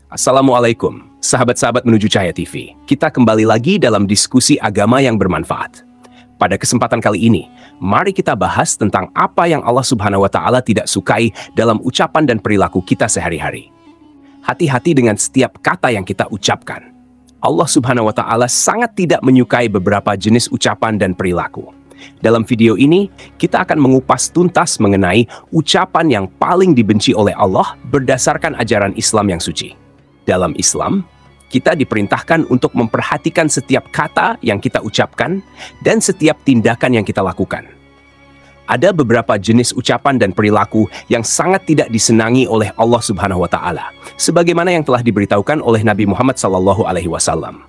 Assalamualaikum, sahabat-sahabat menuju Cahaya TV. Kita kembali lagi dalam diskusi agama yang bermanfaat. Pada kesempatan kali ini, mari kita bahas tentang apa yang Allah Subhanahu wa Ta'ala tidak sukai dalam ucapan dan perilaku kita sehari-hari. Hati-hati dengan setiap kata yang kita ucapkan. Allah Subhanahu wa Ta'ala sangat tidak menyukai beberapa jenis ucapan dan perilaku. Dalam video ini, kita akan mengupas tuntas mengenai ucapan yang paling dibenci oleh Allah berdasarkan ajaran Islam yang suci. Dalam Islam, kita diperintahkan untuk memperhatikan setiap kata yang kita ucapkan dan setiap tindakan yang kita lakukan. Ada beberapa jenis ucapan dan perilaku yang sangat tidak disenangi oleh Allah Subhanahu wa Ta'ala, sebagaimana yang telah diberitahukan oleh Nabi Muhammad SAW.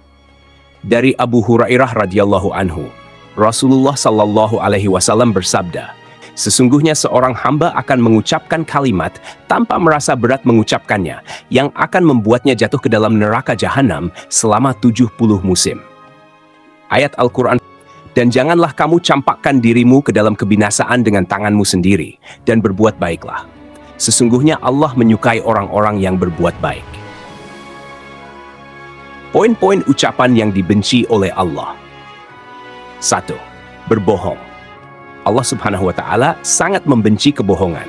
Dari Abu Hurairah radhiyallahu anhu, Rasulullah SAW bersabda, "Sesungguhnya seorang hamba akan mengucapkan kalimat tanpa merasa berat mengucapkannya, yang akan membuatnya jatuh ke dalam neraka jahanam selama 70 musim." Ayat Al-Quran, "Dan janganlah kamu campakkan dirimu ke dalam kebinasaan dengan tanganmu sendiri, dan berbuat baiklah. Sesungguhnya Allah menyukai orang-orang yang berbuat baik." Poin-poin ucapan yang dibenci oleh Allah. 1. Berbohong. Allah Subhanahu wa Ta'ala sangat membenci kebohongan,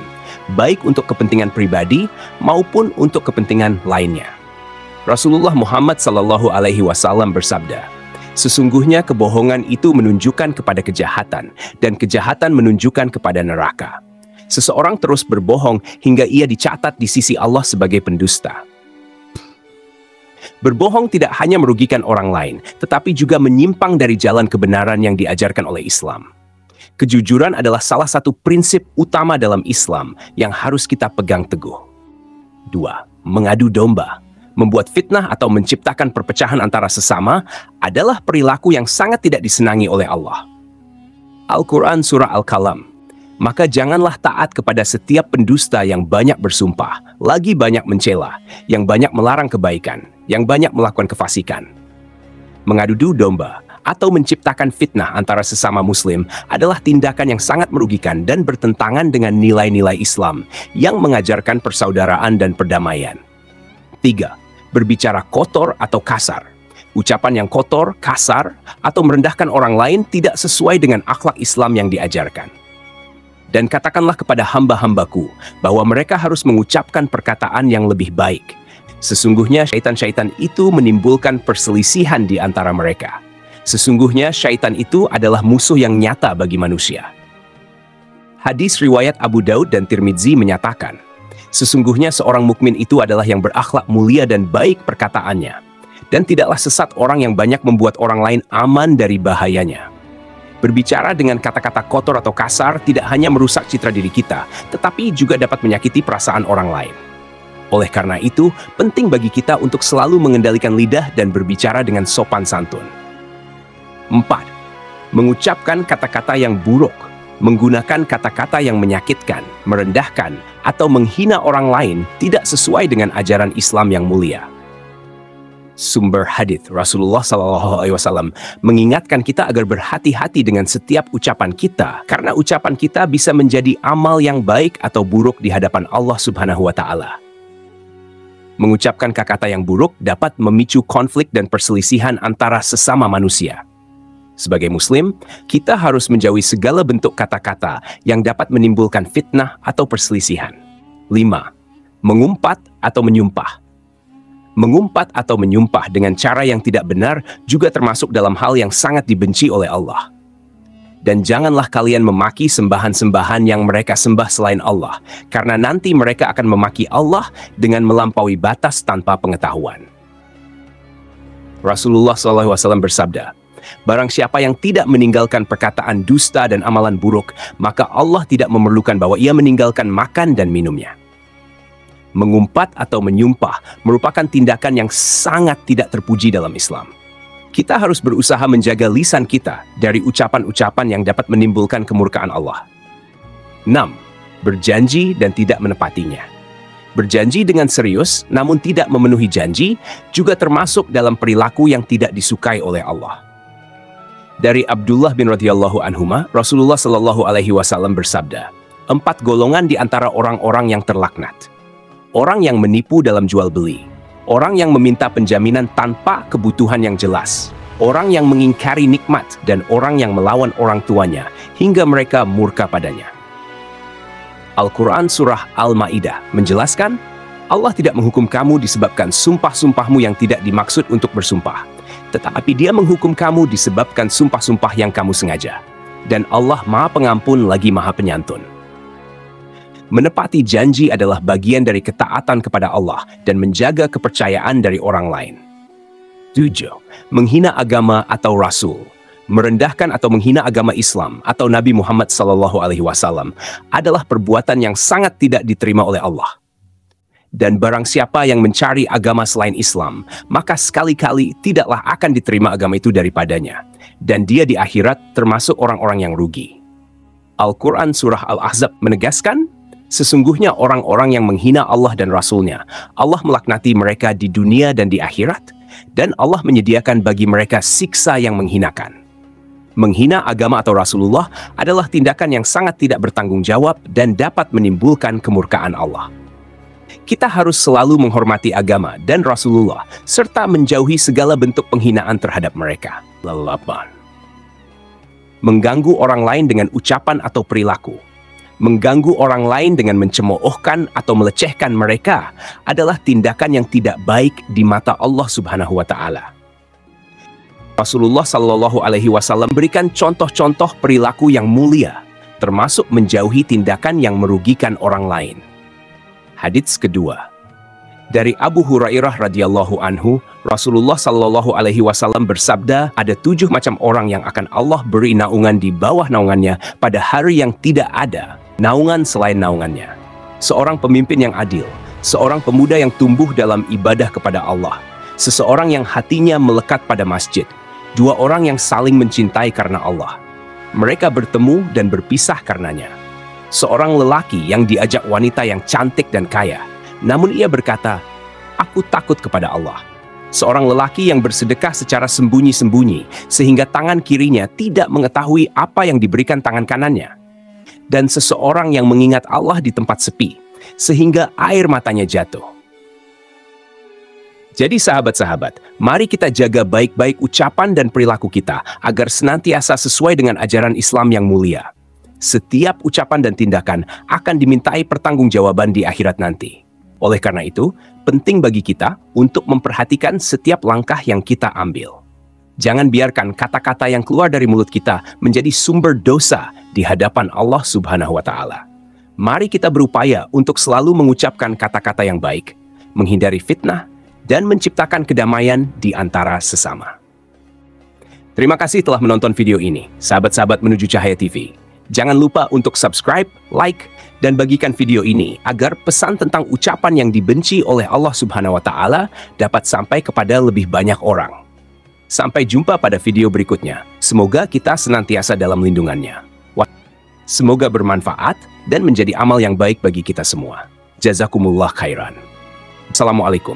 baik untuk kepentingan pribadi maupun untuk kepentingan lainnya. Rasulullah Muhammad SAW bersabda, "Sesungguhnya kebohongan itu menunjukkan kepada kejahatan, dan kejahatan menunjukkan kepada neraka. Seseorang terus berbohong hingga ia dicatat di sisi Allah sebagai pendusta." Berbohong tidak hanya merugikan orang lain, tetapi juga menyimpang dari jalan kebenaran yang diajarkan oleh Islam. Kejujuran adalah salah satu prinsip utama dalam Islam yang harus kita pegang teguh. 2. Mengadu domba. Membuat fitnah atau menciptakan perpecahan antara sesama adalah perilaku yang sangat tidak disenangi oleh Allah. Al-Quran Surah Al-Qalam, "Maka janganlah taat kepada setiap pendusta yang banyak bersumpah, lagi banyak mencela, yang banyak melarang kebaikan, yang banyak melakukan kefasikan." Mengadu domba atau menciptakan fitnah antara sesama muslim adalah tindakan yang sangat merugikan dan bertentangan dengan nilai-nilai Islam yang mengajarkan persaudaraan dan perdamaian. 3. Berbicara kotor atau kasar. Ucapan yang kotor, kasar, atau merendahkan orang lain tidak sesuai dengan akhlak Islam yang diajarkan. "Dan katakanlah kepada hamba-hambaku bahwa mereka harus mengucapkan perkataan yang lebih baik. Sesungguhnya syaitan-syaitan itu menimbulkan perselisihan di antara mereka. Sesungguhnya syaitan itu adalah musuh yang nyata bagi manusia." Hadis riwayat Abu Daud dan Tirmidzi menyatakan, "Sesungguhnya seorang mukmin itu adalah yang berakhlak mulia dan baik perkataannya, dan tidaklah sesat orang yang banyak membuat orang lain aman dari bahayanya." Berbicara dengan kata-kata kotor atau kasar tidak hanya merusak citra diri kita, tetapi juga dapat menyakiti perasaan orang lain. Oleh karena itu, penting bagi kita untuk selalu mengendalikan lidah dan berbicara dengan sopan santun. 4. Mengucapkan kata-kata yang buruk. Menggunakan kata-kata yang menyakitkan, merendahkan, atau menghina orang lain tidak sesuai dengan ajaran Islam yang mulia. Sumber hadits Rasulullah SAW mengingatkan kita agar berhati-hati dengan setiap ucapan kita, karena ucapan kita bisa menjadi amal yang baik atau buruk di hadapan Allah Subhanahu wa Ta'ala. Mengucapkan kata-kata yang buruk dapat memicu konflik dan perselisihan antara sesama manusia. Sebagai Muslim, kita harus menjauhi segala bentuk kata-kata yang dapat menimbulkan fitnah atau perselisihan. 5. Mengumpat atau menyumpah. Mengumpat atau menyumpah dengan cara yang tidak benar juga termasuk dalam hal yang sangat dibenci oleh Allah. "Dan janganlah kalian memaki sembahan-sembahan yang mereka sembah selain Allah, karena nanti mereka akan memaki Allah dengan melampaui batas tanpa pengetahuan." Rasulullah SAW bersabda, "Barang siapa yang tidak meninggalkan perkataan dusta dan amalan buruk, maka Allah tidak memerlukan bahwa ia meninggalkan makan dan minumnya." Mengumpat atau menyumpah merupakan tindakan yang sangat tidak terpuji dalam Islam. Kita harus berusaha menjaga lisan kita dari ucapan-ucapan yang dapat menimbulkan kemurkaan Allah. 6. Berjanji dan tidak menepatinya. Berjanji dengan serius namun tidak memenuhi janji juga termasuk dalam perilaku yang tidak disukai oleh Allah. Dari Abdullah bin radhiyallahu anhuma, Rasulullah SAW bersabda, 4 golongan di antara orang-orang yang terlaknat. Orang yang menipu dalam jual beli, orang yang meminta penjaminan tanpa kebutuhan yang jelas, orang yang mengingkari nikmat, dan orang yang melawan orang tuanya hingga mereka murka padanya. Al-Quran Surah Al-Ma'idah menjelaskan, Allah tidak menghukum kamu disebabkan sumpah-sumpahmu yang tidak dimaksud untuk bersumpah, tetapi Dia menghukum kamu disebabkan sumpah-sumpah yang kamu sengaja. Dan Allah Maha Pengampun lagi Maha Penyantun. Menepati janji adalah bagian dari ketaatan kepada Allah dan menjaga kepercayaan dari orang lain. 7. Menghina agama atau Rasul. Merendahkan atau menghina agama Islam atau Nabi Muhammad SAW adalah perbuatan yang sangat tidak diterima oleh Allah. Dan barang siapa yang mencari agama selain Islam, maka sekali-kali tidaklah akan diterima agama itu daripadanya. Dan dia di akhirat termasuk orang-orang yang rugi. Al-Quran Surah Al-Ahzab menegaskan, sesungguhnya orang-orang yang menghina Allah dan Rasul-Nya, Allah melaknati mereka di dunia dan di akhirat, dan Allah menyediakan bagi mereka siksa yang menghinakan. Menghina agama atau Rasulullah adalah tindakan yang sangat tidak bertanggung jawab dan dapat menimbulkan kemurkaan Allah. Kita harus selalu menghormati agama dan Rasulullah, serta menjauhi segala bentuk penghinaan terhadap mereka. 8. Mengganggu orang lain dengan ucapan atau perilaku. Mengganggu orang lain dengan mencemoohkan atau melecehkan mereka adalah tindakan yang tidak baik di mata Allah Subhanahu wa Ta'ala. Rasulullah Shallallahu Alaihi Wasallam berikan contoh-contoh perilaku yang mulia, termasuk menjauhi tindakan yang merugikan orang lain. Hadits kedua. Dari Abu Hurairah radhiyallahu anhu, Rasulullah Shallallahu Alaihi Wasallam bersabda, ada 7 macam orang yang akan Allah beri naungan di bawah naungannya pada hari yang tidak ada naungan selain naungannya. Seorang pemimpin yang adil, seorang pemuda yang tumbuh dalam ibadah kepada Allah, seseorang yang hatinya melekat pada masjid, 2 orang yang saling mencintai karena Allah. Mereka bertemu dan berpisah karenanya. Seorang lelaki yang diajak wanita yang cantik dan kaya, namun ia berkata, aku takut kepada Allah. Seorang lelaki yang bersedekah secara sembunyi-sembunyi, sehingga tangan kirinya tidak mengetahui apa yang diberikan tangan kanannya. Dan seseorang yang mengingat Allah di tempat sepi, sehingga air matanya jatuh. Jadi sahabat-sahabat, mari kita jaga baik-baik ucapan dan perilaku kita, agar senantiasa sesuai dengan ajaran Islam yang mulia. Setiap ucapan dan tindakan akan dimintai pertanggungjawaban di akhirat nanti. Oleh karena itu, penting bagi kita untuk memperhatikan setiap langkah yang kita ambil. Jangan biarkan kata-kata yang keluar dari mulut kita menjadi sumber dosa di hadapan Allah Subhanahu wa Ta'ala. Mari kita berupaya untuk selalu mengucapkan kata-kata yang baik, menghindari fitnah, dan menciptakan kedamaian di antara sesama. Terima kasih telah menonton video ini, sahabat-sahabat Menuju Cahaya TV. Jangan lupa untuk subscribe, like, dan bagikan video ini agar pesan tentang ucapan yang dibenci oleh Allah Subhanahu wa Ta'ala dapat sampai kepada lebih banyak orang. Sampai jumpa pada video berikutnya. Semoga kita senantiasa dalam lindungannya. Semoga bermanfaat dan menjadi amal yang baik bagi kita semua. Jazakumullah khairan. Assalamualaikum.